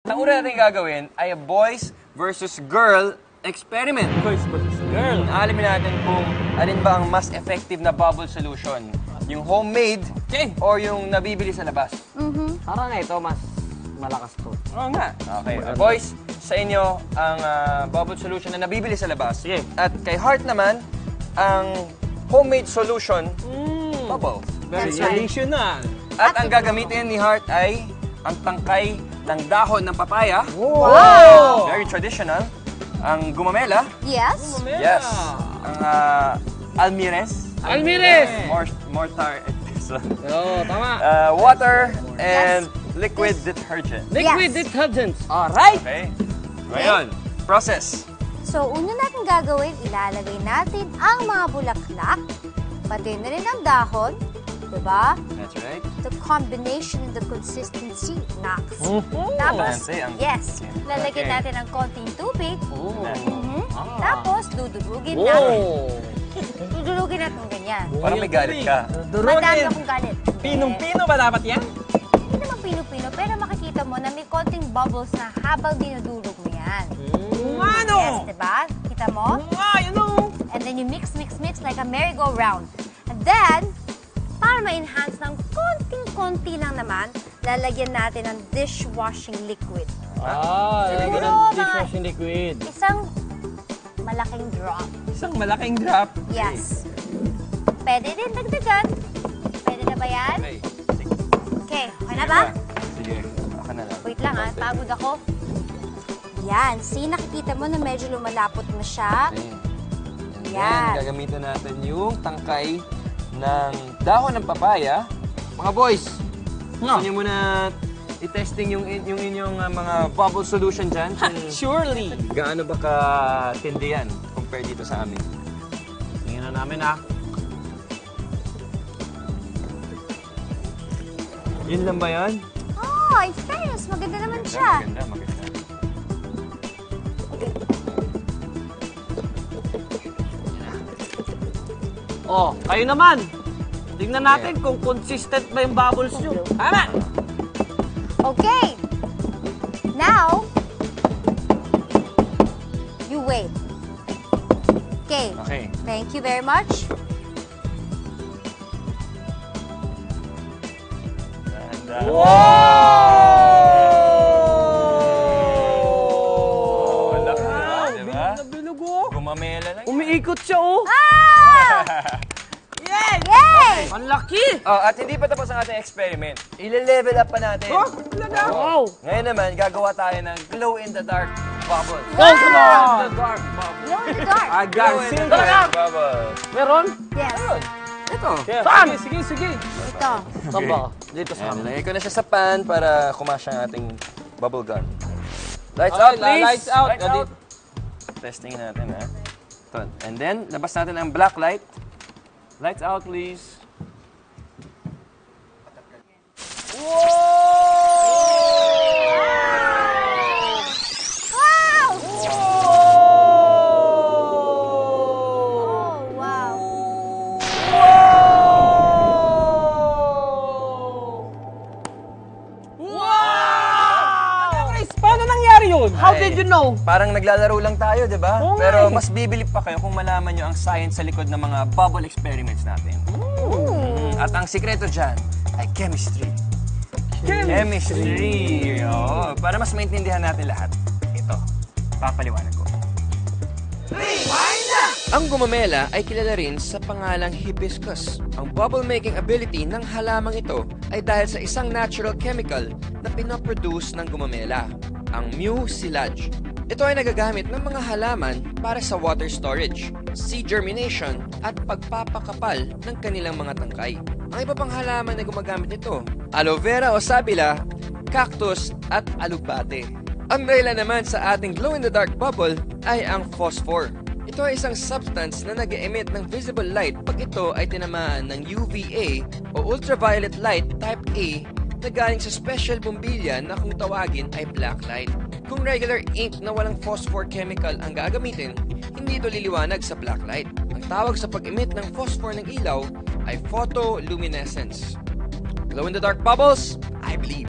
Ang una natin gagawin ay a boys versus girl experiment. Boys versus girl. Alamin natin kung alin ba ang mas effective na bubble solution. Yung homemade or yung nabibili sa labas. Parang ito, mas malakas to. Oo nga. Okay. Boys, sa inyo ang bubble solution na nabibili sa labas. Sige. At kay Heart naman, ang homemade solution, bubble. Very That's right. traditional. At ang gagamitin ni Heart ay ang tangkay ng dahon ng papaya. Wow! Very traditional. Ang gumamela. Yes. Yes. Ang almirez. Almirez! Mortar. Oo, tama. Water and liquid detergent. Liquid Yes. detergents. Alright. Okay. Ngayon, process. So, una natin gagawin, ilalagay natin ang mga bulaklak, pati na rin ang dahon, diba? That's right. The combination and the consistency, Nax. Fancy ang- yes, lalagyan Okay. natin ng konting tubig. Ah. Tapos, dudurugin natin. Oh. Dudurugin natin ganyan. Parang may galit ka. Madami Durugin. akong galit. Pinong-pino ba dapat yan? Hindi naman pino-pino, pero makikita mo na may konting bubbles na habang dinudurog mo yan. Ano? Yes, diba? Kita mo? You know. And then you mix like a merry-go-round. And then, para ma-enhance ng konting-konti lang naman, lalagyan natin ng dishwashing liquid. Lalagyan ng Siguro, dishwashing liquid. Isang malaking drop. Isang malaking drop. Yes. Pwede din dagdagan. Pwede na ba yan? Okay. Okay, okay na ba? Sige. Ako na lang. Wait lang ha, pagod ako. Yan, see, nakikita mo na medyo lumalapot na siya. Okay. And Yan. then, gagamitin natin yung tangkay ng dahon ng papaya. Mga boys, gusto niyo muna i-testing yung inyong mga bubble solution dyan? Kung Surely. gaano ba ka-tindi yan compared dito sa amin? Tingnan na namin ha. Yun lang ba yan? Oh, in fairness, maganda naman siya. Maganda, maganda. Oh, kayo naman. Tingnan natin kung consistent ba yung bubbles nyo. Tama! Okay. Now, you wait. Okay. Okay. Thank you very much. Oh! Wala ka na, di ba? Bilog na bilog oh. Gumamela lang. Umiikot siya oh. Ah! Yes! Yay! Ang laki! Oh, at hindi pa tapos ang ating experiment. Ile-level up pa natin. Oh, talaga? Wow! Ngayon naman, gagawa tayo ng glow-in-the-dark bubble. Oh, come on! The dark bubble. Glow in the dark. Glow-in-the-dark bubble. Meron? Yes. Ito. Saan? Sige, sige. Ito. Saan ba? Dito sa Ayan, amin. nilagay ko na siya sa pan para kumasya ang ating bubble gun. Lights out, please! Lights out. Lights out. Testing natin, ha? Ito. And then, labas natin ang black light. Lights out, please. Wow! Oh, wow. Wow! Chris, paano nangyari yun? How Ay. did you know? Parang naglalaro lang tayo, di ba? Oo nga Pero eh. mas bibili pa kayo kung malaman nyo ang science sa likod ng mga bubble experiments natin. At ang sikreto dyan ay chemistry. Chemistry! Oo, para mas maintindihan natin lahat. Ito, papaliwanag ko. Ang gumamela ay kilala rin sa pangalang hibiscus. Ang bubble-making ability ng halamang ito ay dahil sa isang natural chemical na pinoproduce ng gumamela, ang mucilage. Ito ay nagagamit ng mga halaman para sa water storage, seed germination, at pagpapakapal ng kanilang mga tangkay. Ang iba pang halaman na gumagamit nito, aloe vera o sabila, cactus, at alugbate. Ang dahilan naman sa ating glow-in-the-dark bubble ay ang phosphor. Ito ay isang substance na nag-emit ng visible light pag ito ay tinamaan ng UVA o ultraviolet light type A na galing sa special bombilya na kung tawagin ay black light. Kung regular ink na walang phosphor chemical ang gagamitin, hindi ito liliwanag sa black light. Ang tawag sa pag-emit ng phosphor ng ilaw ay photoluminescence. Glow-in-the-dark bubbles, I believe.